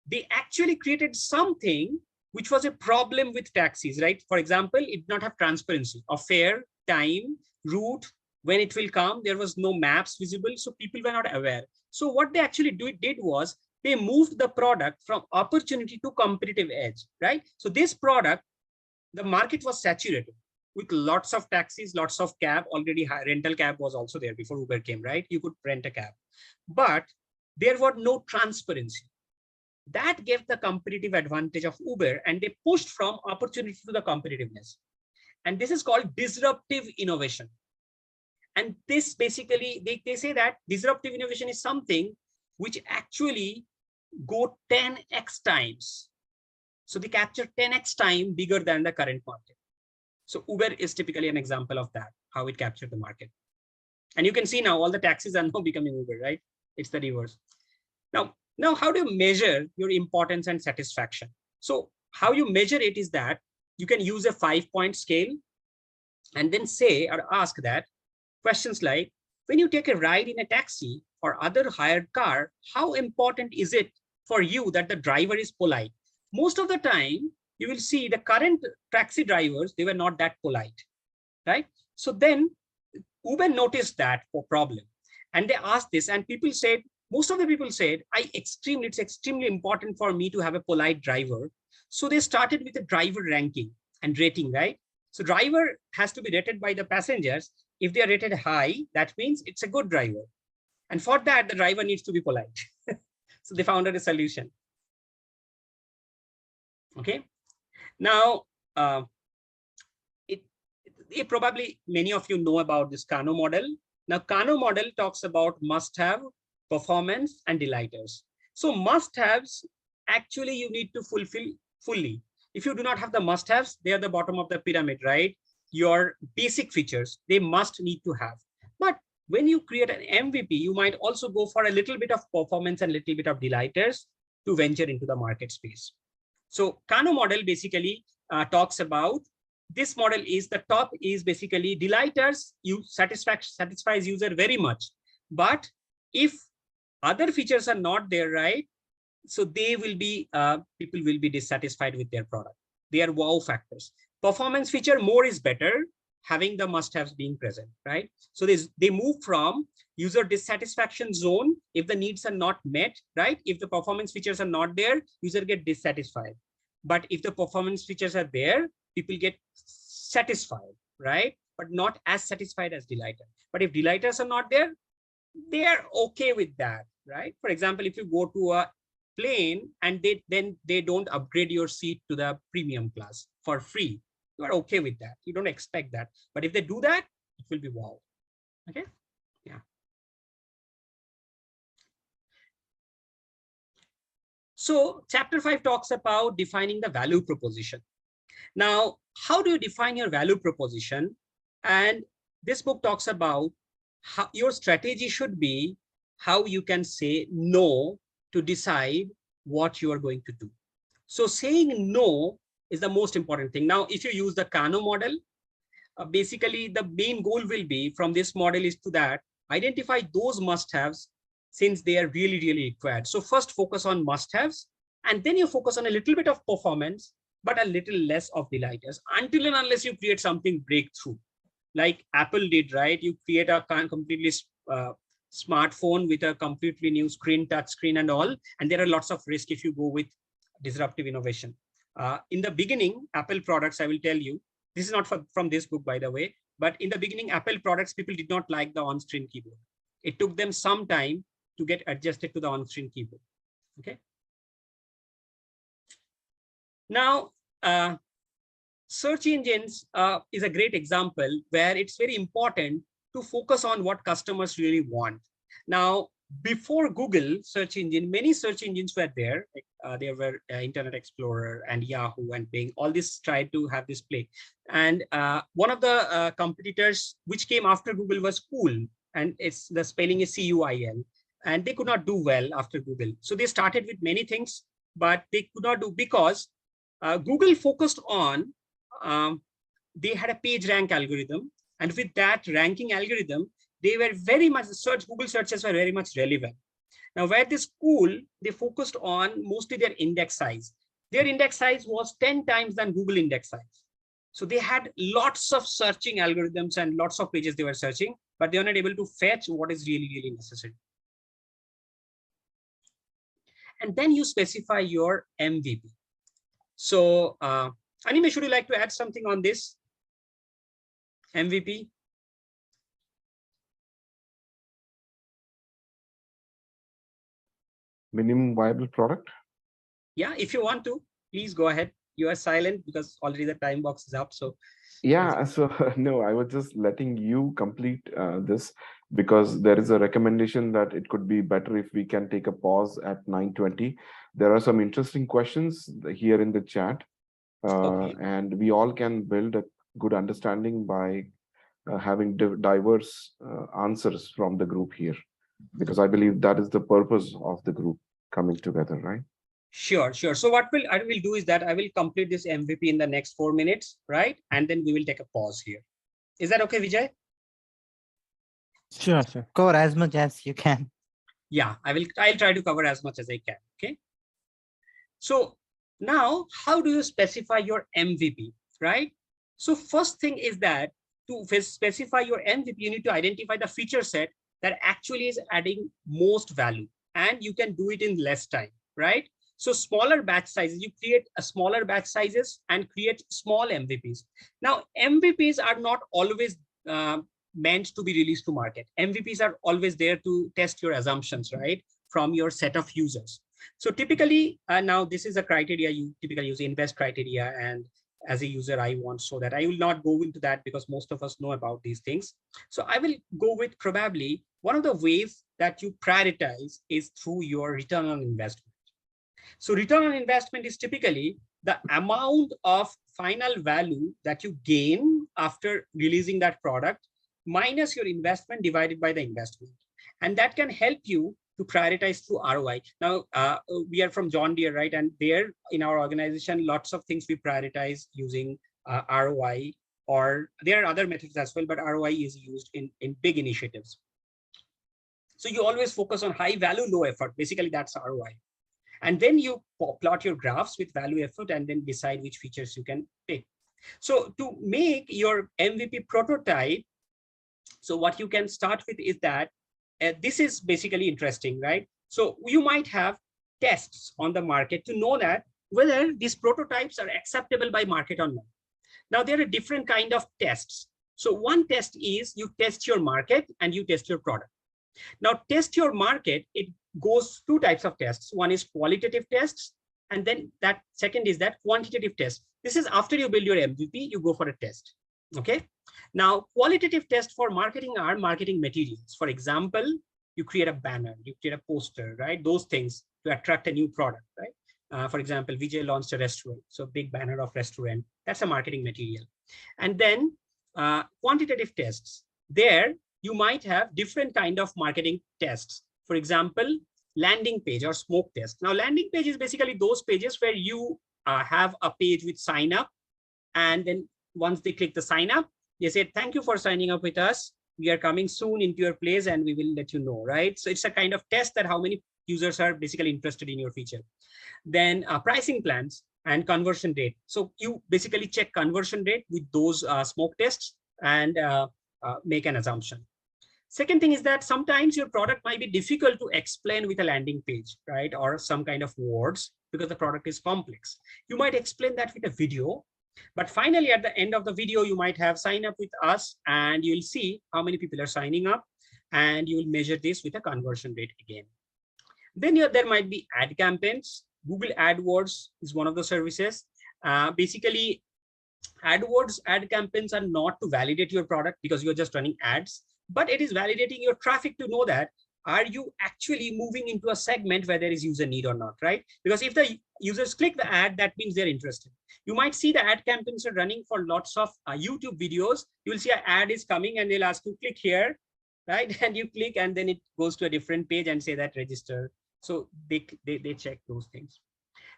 they actually created something which was a problem with taxis, right? For example, it did not have transparency of fare, time, route, when it will come. There was no maps visible, so people were not aware. So what they actually did was they moved the product from opportunity to competitive edge, right? So this product, the market was saturated with lots of taxis, lots of cab. Already rental cab was also there before Uber came, right? You could rent a cab, but there was no transparency. That gave the competitive advantage of Uber, and they pushed from opportunity to the competitiveness. And this is called disruptive innovation. And this basically, they say that disruptive innovation is something which actually go 10x times. So they capture 10x time bigger than the current market. So Uber is typically an example of that, how it captured the market. And you can see now all the taxis are now becoming Uber, right? It's the reverse. Now, how do you measure your importance and satisfaction? So how you measure it is that you can use a 5-point scale and then say or ask that questions like, when you take a ride in a taxi or other hired car, how important is it for you that the driver is polite? Most of the time, you will see the current taxi drivers, they were not that polite, right? So then Uber noticed that problem and they asked this, and people said, most of the people said, it's extremely important for me to have a polite driver. So they started with a driver ranking and rating, right? So driver has to be rated by the passengers. If they are rated high, that means it's a good driver. And for that, the driver needs to be polite. So they found a solution. Okay. Now, probably many of you know about this Kano model. Now, Kano model talks about must-have, performance, and delighters. So must-haves, actually, you need to fulfill fully. If you do not have the must-haves, they are the bottom of the pyramid, right? Your basic features, they must need to have. But when you create an MVP, you might also go for a little bit of performance and little bit of delighters to venture into the market space. So Kano model basically talks about, this model is, the top is basically delighters, you satisfies user very much. But if other features are not there, right, so they will be, people will be dissatisfied with their product. They are wow factors. Performance feature, more is better, having the must-haves being present, right? So they move from user dissatisfaction zone if the needs are not met, right? If the performance features are not there, user get dissatisfied. But if the performance features are there, people get satisfied, right? But not as satisfied as delighter. But if delighters are not there, they are okay with that, right? For example, if you go to a plane and then they don't upgrade your seat to the premium class for free, you are okay with that. You don't expect that. But if they do that, it will be wow. Okay. Yeah. So chapter 5 talks about defining the value proposition. Now, how do you define your value proposition? And this book talks about how your strategy should be, how you can say no to decide what you are going to do. So saying no is the most important thing. Now, if you use the Kano model, basically the main goal will be from this model is to that, identify those must-haves since they are really, really required. So first focus on must-haves, and then you focus on a little bit of performance, but a little less of delighters, until and unless you create something breakthrough, like Apple did, right? You create a completely smartphone with a completely new screen, touch screen and all, and there are lots of risk if you go with disruptive innovation. In the beginning, Apple products, I will tell you, this is not from this book, by the way, but in the beginning, Apple products, people did not like the on-screen keyboard. It took them some time to get adjusted to the on-screen keyboard. Okay. Now, search engines is a great example where it's very important to focus on what customers really want. Now, before Google search engine, many search engines were there. There were Internet Explorer and Yahoo and Bing. All this tried to have this play. And one of the competitors which came after Google was Cool, and it's the spelling is CUIL. And they could not do well after Google. So they started with many things, but they could not do because Google focused on, they had a page rank algorithm. And with that ranking algorithm, they were very much, Google searches were very much relevant. Now, where this Cool, they focused on mostly their index size. Their index size was 10 times than Google index size. So they had lots of searching algorithms and lots of pages they were searching, but they were not able to fetch what is really, really necessary. And then you specify your MVP. So, Animesh, should you like to add something on this? MVP? Minimum viable product? Yeah, if you want to, please go ahead. You are silent because already the time box is up. So yeah, so no, I was just letting you complete this because there is a recommendation that it could be better if we can take a pause at 9:20. There are some interesting questions here in the chat, and we all can build a good understanding by having diverse answers from the group here, because I believe that is the purpose of the group coming together, right? Sure. So what I will do is that I will complete this MVP in the next 4 minutes, right? And then we will take a pause here. Is that okay, Vijay? Sure. Cover as much as you can. Yeah, I'll try to cover as much as I can. Okay. So now, how do you specify your MVP, right? So first thing is that to specify your MVP, you need to identify the feature set that actually is adding most value, and you can do it in less time, right? So smaller batch sizes, you create a smaller batch sizes and create small MVPs. Now, MVPs are not always meant to be released to market. MVPs are always there to test your assumptions, right? From your set of users. So typically, now this is a criteria you typically use, invest criteria. And as a user, I want, so that I will not go into that because most of us know about these things. So I will go with probably one of the ways that you prioritize is through your return on investment. So return on investment is typically the amount of final value that you gain after releasing that product minus your investment divided by the investment. And that can help you to prioritize through ROI. Now, we are from John Deere, right? And there in our organization, lots of things we prioritize using ROI, or there are other methods as well, but ROI is used in big initiatives. So you always focus on high value, low effort. Basically, that's ROI. And then you plot your graphs with value effort and then decide which features you can pick. So to make your MVP prototype, so what you can start with is that this is basically interesting, right? So you might have tests on the market to know that whether these prototypes are acceptable by market or not. Now, there are different kind of tests. So one test is you test your market and you test your product. Now, test your market, it goes two types of tests. One is qualitative tests, and then that second is that quantitative test. This is after you build your MVP, you go for a test. Okay. Now, qualitative tests for marketing are marketing materials. For example, you create a banner, you create a poster, right? Those things to attract a new product, right? For example, Vijay launched a restaurant, so big banner of restaurant. That's a marketing material. And then quantitative tests. There, you might have different kind of marketing tests. For example, landing page or smoke test. Now, landing page is basically those pages where you have a page with sign up, and then once they click the sign up, they say, thank you for signing up with us. We are coming soon into your place and we will let you know, right? So it's a kind of test that how many users are basically interested in your feature. Then pricing plans and conversion rate. So you basically check conversion rate with those smoke tests and make an assumption. Second thing is that sometimes your product might be difficult to explain with a landing page, right? Or some kind of words because the product is complex. You might explain that with a video. But finally, at the end of the video, you might have sign up with us and you'll see how many people are signing up, and you'll measure this with a conversion rate again. Then there might be ad campaigns. Google AdWords is one of the services. Basically, AdWords ad campaigns are not to validate your product because you're just running ads, but it is validating your traffic to know that are you actually moving into a segment where there is user need or not, right? Because if the users click the ad, that means they're interested. You might see the ad campaigns are running for lots of YouTube videos. You will see an ad is coming and they'll ask you click here, right? And you click and then it goes to a different page and say that register. So they check those things.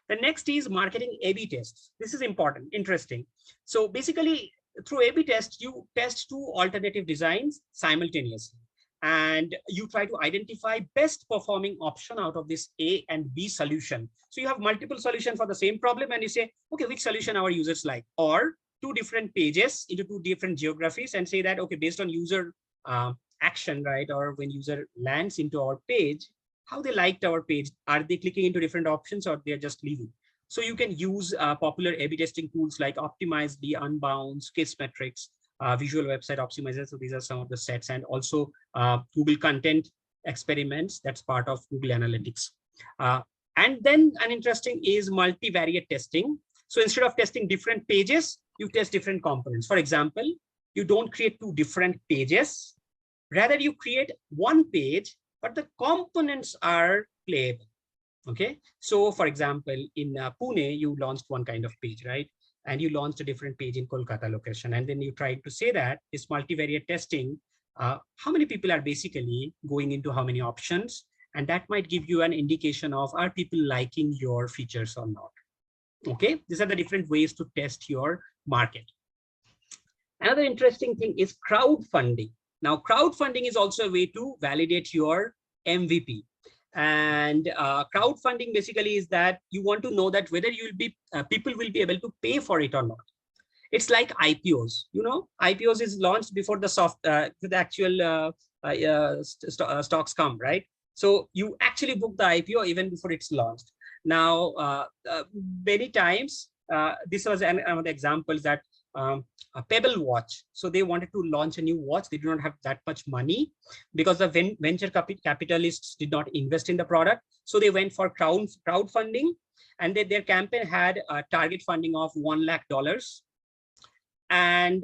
The next is marketing A/B tests. This is important, interesting. So basically through A/B tests, you test two alternative designs simultaneously. And you try to identify best performing option out of this A and B solution. So you have multiple solutions for the same problem and you say, okay, which solution our users like? Or two different pages into two different geographies and say that, okay, based on user action, right? Or when user lands into our page, how they liked our page. Are they clicking into different options or they're just leaving? So you can use popular A/B testing tools like Optimizely, Unbounce, Kissmetrics, Visual Website Optimizer. So these are some of the sets, and also Google Content Experiments. That's part of Google Analytics. And then an interesting is multivariate testing. So instead of testing different pages, you test different components. For example, you don't create two different pages. Rather, you create one page, but the components are playable. Okay. So for example, in Pune, you launched one kind of page, right? And you launched a different page in Kolkata location. And then you tried to say that this multivariate testing, how many people are basically going into how many options? And that might give you an indication of are people liking your features or not? Okay, these are the different ways to test your market. Another interesting thing is crowdfunding. Now, crowdfunding is also a way to validate your MVP. And crowdfunding basically is that you want to know that whether you'll be people will be able to pay for it or not. It's like IPOs. You know, IPOs is launched before the actual stocks come, right? So you actually book the IPO even before it's launched. Now, many times, this was another example that a Pebble watch. So they wanted to launch a new watch. They do not have that much money because the venture capitalists did not invest in the product. So they went for crowdfunding, and their campaign had a target funding of $1 lakh. And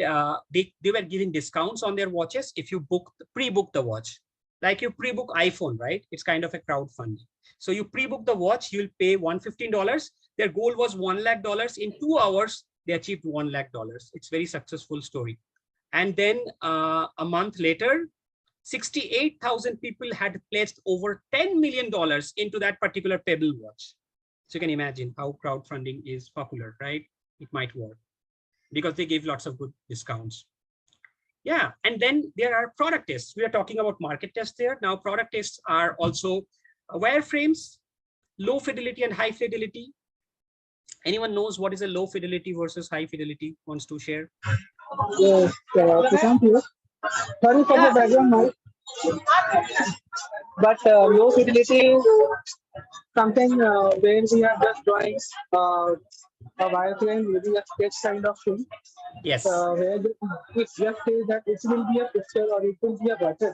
they were giving discounts on their watches if you pre-book the watch. Like you pre-book iPhone, right? It's kind of a crowdfunding. So you pre-book the watch, you'll pay $115. Their goal was $1 lakh. In 2 hours, they achieved $1 lakh. It's very successful story. And then a month later, 68,000 people had placed over $10 million into that particular Pebble watch. So you can imagine how crowdfunding is popular, right? It might work because they give lots of good discounts. Yeah, and then there are product tests. We are talking about market tests there. Now product tests are also wireframes, low fidelity and high fidelity. Anyone knows what is a low fidelity versus high fidelity? Wants to share? Yes, Prashant here. Sorry for the background noise. But low fidelity, something where we are just drawing a wireframe, maybe a sketch kind of thing. Yes. Where it just says that it will be a picture or it will be a button.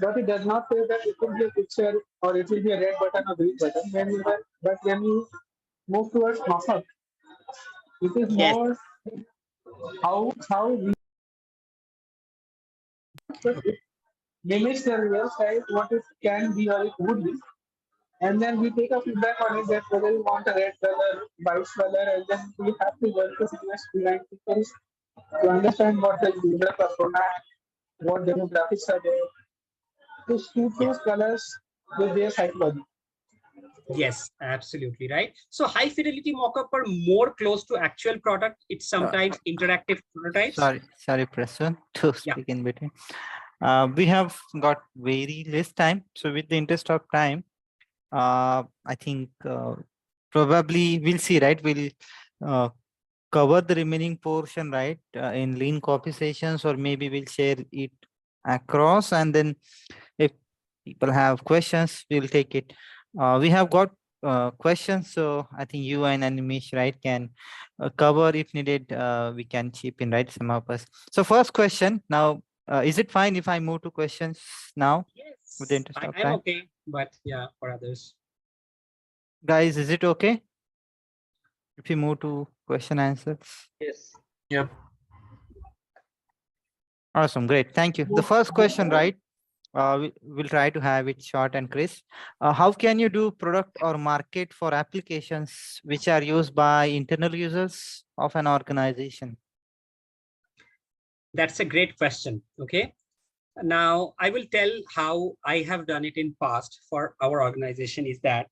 But it does not say that it will be a picture or it will be a red button or green button. But when you move towards mock-up, it is Yes. more how we mimics the real side, what it can be or it would be. And then we take a feedback on it that whether you want a red color, white color, and then we have to work with US design people to understand what the user persona, what demographics are there, to suit those colors with their psychology. Yes, absolutely right. So high fidelity mockup are more close to actual product. It's sometimes interactive prototypes. Sorry, Prasun, to speak in between. We have got very less time. So with the interest of time, I think probably we'll see, right? We'll cover the remaining portion, right, in lean copy sessions, or maybe we'll share it across. And then if people have questions, we'll take it. We have got questions, so I think you and Animesh, right, can cover if needed. We can chip in, right, some of us. So first question now, is it fine if I move to questions now? Yes, with the interest of I'm time? okay, but yeah, for others. Guys, is it okay if we move to question answers? Yes. Yep. Awesome, great, thank you. The first question, right, we'll try to have it short and crisp. How can you do product or market for applications which are used by internal users of an organization? That's a great question. Okay. Now I will tell how I have done it in past for our organization is that,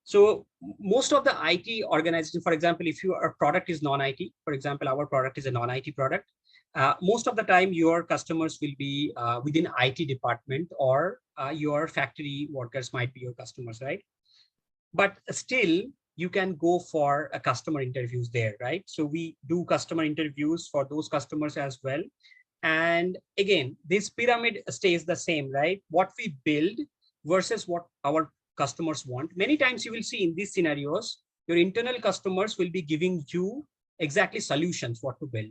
so most of the IT organization, for example, if your product is non-IT, for example, our product is a non-IT product, most of the time your customers will be within IT department, or your factory workers might be your customers, right? But still you can go for a customer interviews there, right? So we do customer interviews for those customers as well. And again, this pyramid stays the same, right? What we build versus what our customers want. Many times you will see in these scenarios, your internal customers will be giving you exactly solutions what to build.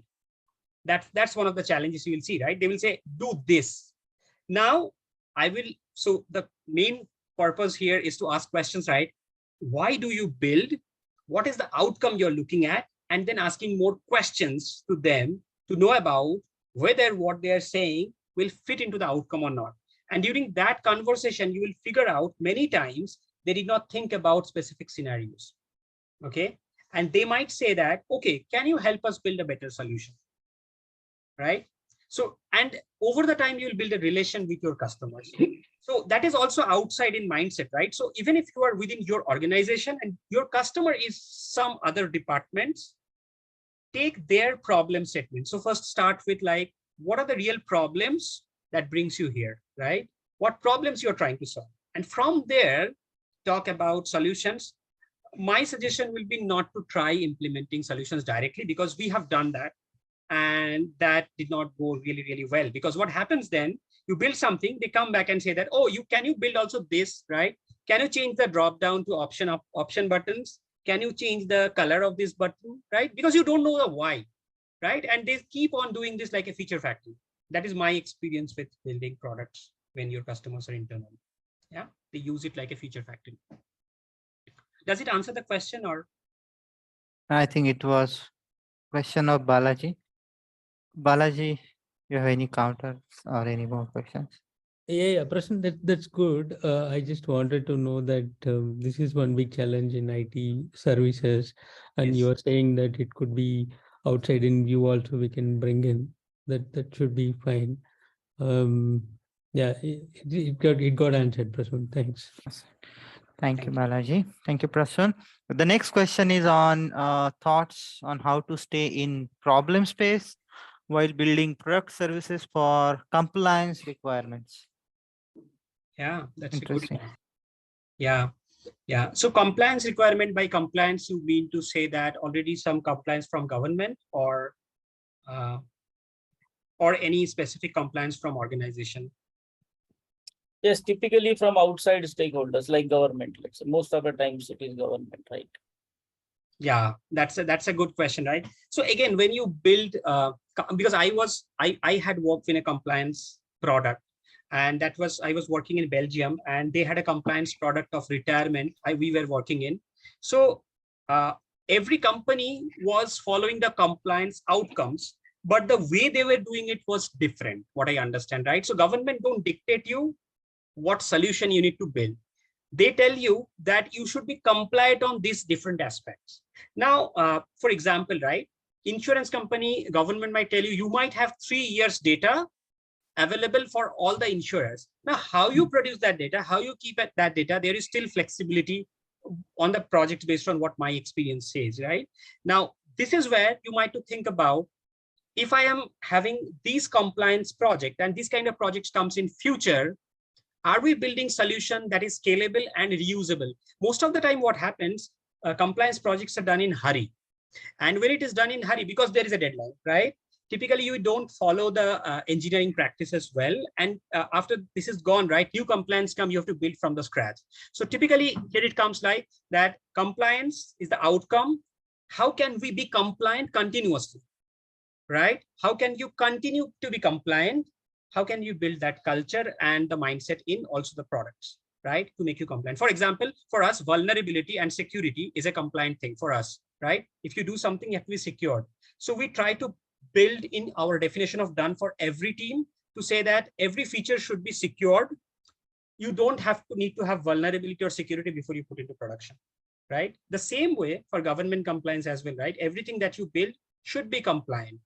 That's one of the challenges you will see, right? They will say, do this. Now I will, so the main purpose here is to ask questions, right? Why do you build? What is the outcome you're looking at? And then asking more questions to them to know about whether what they are saying will fit into the outcome or not. And during that conversation, you will figure out many times they did not think about specific scenarios. Okay. And they might say that, okay, can you help us build a better solution? Right. So, and over the time, you'll build a relation with your customers. So that is also outside in mindset, right? So even if you are within your organization and your customer is some other departments, take their problem statement. So first start with like, what are the real problems that brings you here, right? What problems you're trying to solve? And from there, talk about solutions. My suggestion will be not to try implementing solutions directly, because we have done that. And that did not go really, really well, because what happens then, you build something, they come back and say that, oh, can you build also this, right? Can you change the drop down to option buttons? Can you change the color of this button, right? Because you don't know the why, right? And they keep on doing this like a feature factory. That is my experience with building products when your customers are internal. Yeah, they use it like a feature factory. Does it answer the question or? I think it was question of Balaji. Balaji, you have any counters or any more questions? Yeah, Prasun, that's good. I just wanted to know that this is one big challenge in IT services, and Yes. you are saying that it could be outside in view also we can bring in that should be fine. Yeah, it got answered, Prasun. Thanks. Thank you, Balaji. Thank you, Prasun. The next question is on thoughts on how to stay in problem space while building product services for compliance requirements. Yeah, that's a good Interesting. one. Yeah. Yeah. So compliance requirement, by compliance, you mean to say that already some compliance from government or any specific compliance from organization? Yes, typically from outside stakeholders like government. Let's say most of the times it is government, right? Yeah, that's a good question, right? So again, when you build, because I had worked in a compliance product, and I was working in Belgium, and they had a compliance product of retirement. We were working in. So every company was following the compliance outcomes, but the way they were doing it was different. What I understand, right? So government don't dictate you what solution you need to build. They tell you that you should be compliant on these different aspects. Now, for example, right, insurance company, government might tell you, you might have 3 years data available for all the insurers. Now, how you produce that data, how you keep that data, there is still flexibility on the project based on what my experience says, right? Now, this is where you might to think about, if I am having these compliance project and this kind of projects comes in future, are we building solution that is scalable and reusable? Most of the time what happens, compliance projects are done in hurry. And when it is done in hurry, because there is a deadline, right? Typically you don't follow the engineering practices well. And after this is gone, right, new compliance come, you have to build from the scratch. So typically here it comes like that, compliance is the outcome. How can we be compliant continuously, right? How can you continue to be compliant? How can you build that culture and the mindset in also the products, right, to make you compliant? For example, for us, vulnerability and security is a compliant thing for us, right? If you do something, you have to be secured. So we try to build in our definition of done for every team to say that every feature should be secured. You don't have to need to have vulnerability or security before you put into production, right? The same way for government compliance as well, right? Everything that you build should be compliant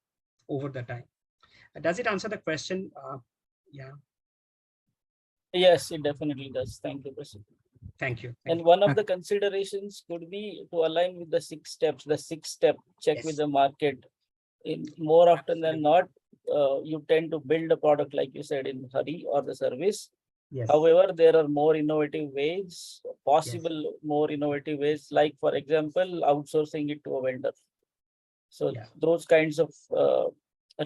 over the time. Does it answer the question? Yeah. Yes, it definitely does. Thank you, Prasun. Thank you. And one of the considerations could be to align with the 6 steps, the 6-step check with the market. In more often than not, you tend to build a product, like you said, in hurry, or the service. Yes. However, there are more innovative ways, possible more innovative ways, like, for example, outsourcing it to a vendor. So those kinds of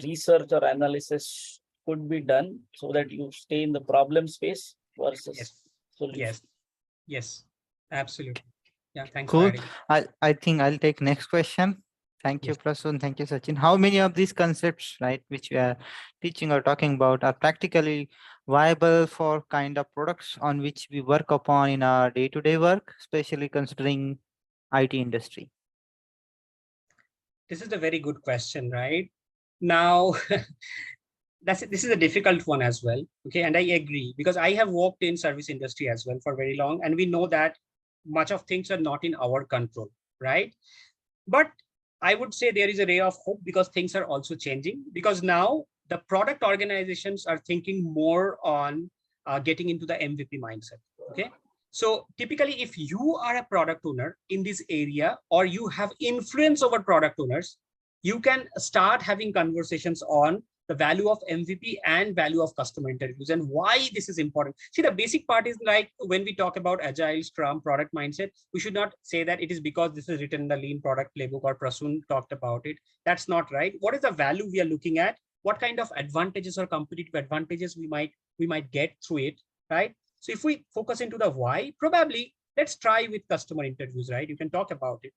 research or analysis could be done so that you stay in the problem space versus solution. Yes, absolutely. Yeah, thanks. Cool. I think I'll take next question. Thank you, Prasun. Thank you, Sachin. How many of these concepts, right, which we are teaching or talking about, are practically viable for kind of products on which we work upon in our day-to-day work, especially considering IT industry? This is a very good question, right? Now, this is a difficult one as well. Okay, and I agree, because I have worked in service industry as well for very long, and we know that much of things are not in our control, right? But I would say there is a ray of hope, because things are also changing, because now the product organizations are thinking more on getting into the MVP mindset. Okay. So typically, if you are a product owner in this area, or you have influence over product owners, you can start having conversations on the value of MVP and value of customer interviews and why this is important. See, the basic part is like when we talk about agile, Scrum, product mindset, we should not say that it is because this is written in the Lean Product Playbook or Prasun talked about it. That's not right. What is the value we are looking at? What kind of advantages or competitive advantages we might get through it, right? So if we focus into the why, probably let's try with customer interviews, right? You can talk about it.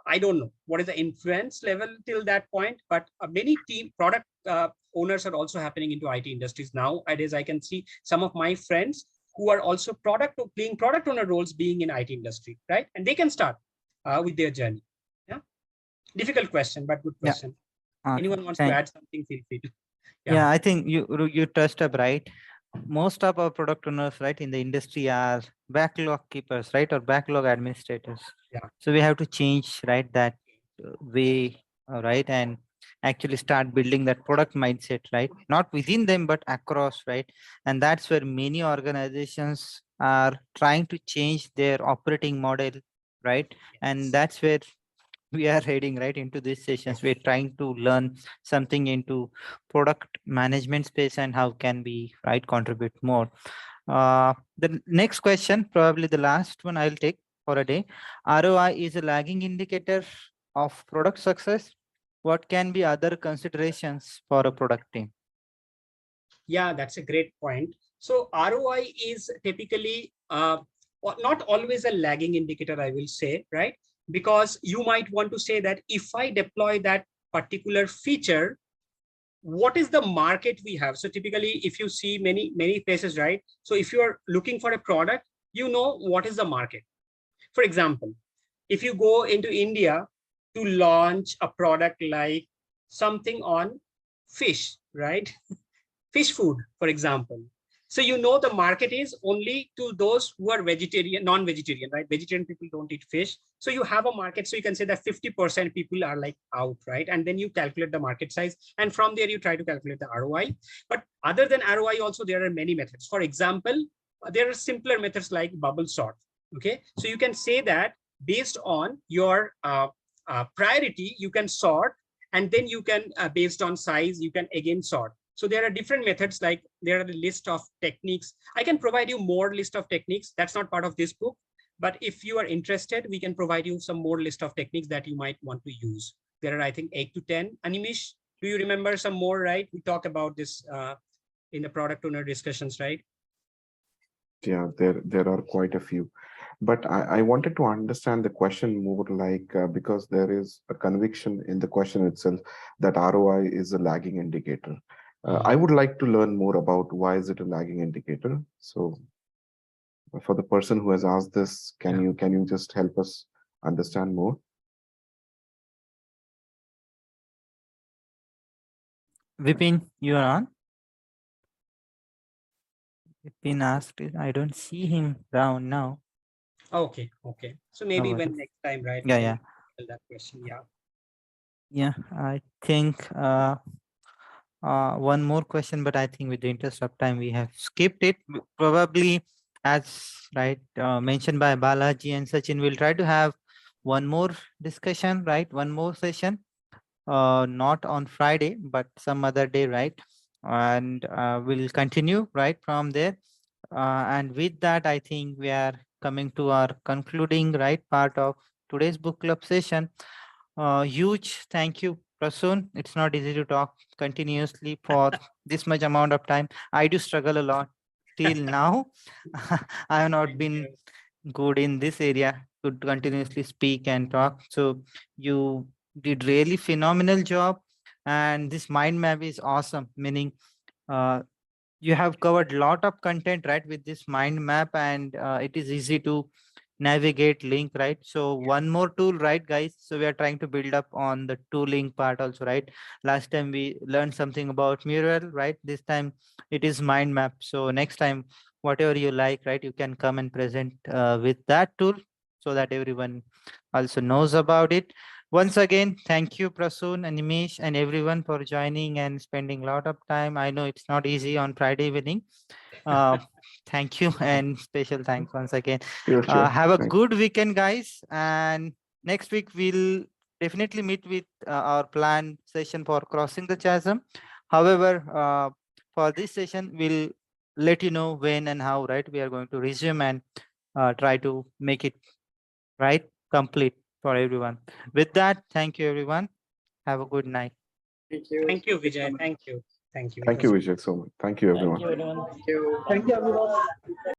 I don't know what is the influence level till that point, but many team product owners are also happening into IT industries nowadays. I can see some of my friends who are also playing product owner roles being in IT industry, right? And they can start with their journey. Yeah, difficult question, but good question. Anyone wants to add something? Feel free to. Yeah, I think you touched up right. Most of our product owners, right, in the industry are backlog keepers, right, or backlog administrators. Yeah. So we have to change, right, that way, right, and actually start building that product mindset, right? Not within them, but across, right? And that's where many organizations are trying to change their operating model, right? And that's where we are heading right into these sessions. We're trying to learn something into product management space and how can we right contribute more. The next question, probably the last one I'll take for a day. ROI is a lagging indicator of product success. What can be other considerations for a product team? Yeah, that's a great point. So ROI is typically not always a lagging indicator, I will say, right? Because you might want to say that if I deploy that particular feature, what is the market we have? So typically, if you see many places, right? So if you are looking for a product, you know what is the market. For example, if you go into India to launch a product like something on fish, right? Fish food, for example. So you know the market is only to those who are vegetarian, non-vegetarian, right? Vegetarian people don't eat fish. So you have a market. So you can say that 50% people are like out, right? And then you calculate the market size. And from there, you try to calculate the ROI. But other than ROI, also, there are many methods. For example, there are simpler methods like bubble sort. Okay. So you can say that based on your priority, you can sort, and then you can, based on size, you can again sort. So there are different methods, like there are the list of techniques. I can provide you more list of techniques. That's not part of this book. But if you are interested, we can provide you some more list of techniques that you might want to use. There are, I think, 8 to 10. Animesh, do you remember some more, right? We talked about this in the product owner discussions, right? Yeah, there are quite a few. But I wanted to understand the question more, like, because there is a conviction in the question itself that ROI is a lagging indicator. I would like to learn more about why is it a lagging indicator. So for the person who has asked this, can you just help us understand more? Vipin, you are on. Vipin asked, I don't see him down now. Okay. So maybe No when worries. next time, right? Yeah. That question. Yeah. Yeah, I think one more question, but I think with the interest of time, we have skipped it. Probably, as right mentioned by Balaji and Sachin, we'll try to have one more discussion, right? One more session, not on Friday, but some other day, right? And we'll continue right from there. And with that, I think we are coming to our concluding right part of today's book club session. Huge thank you, Prasun. It's not easy to talk continuously for this much amount of time. I do struggle a lot till now. I have not been good in this area to continuously speak and talk. So you did really phenomenal job, and this mind map is awesome. Meaning, you have covered a lot of content right with this mind map, and it is easy to navigate link, right? So one more tool, right guys? So we are trying to build up on the tooling part also, right? Last time we learned something about mural, right? This time it is mind map. So next time, whatever you like, right, you can come and present with that tool so that everyone also knows about it. Once again, thank you, Prasun and Nimesh and everyone for joining and spending a lot of time. I know it's not easy on Friday evening. Thank you and special thanks once again. Sure. Have a Thanks. good weekend, guys. And next week, we'll definitely meet with our planned session for crossing the chasm. However, for this session, we'll let you know when and how, right? We are going to resume and try to make it right complete for everyone. With that, thank you, everyone. Have a good night. Thank you. Thank you, Vijay. Thank you. Thank you, Vijay, so much. Thank you, everyone. Thank you, everyone. Thank you. Thank you, everyone.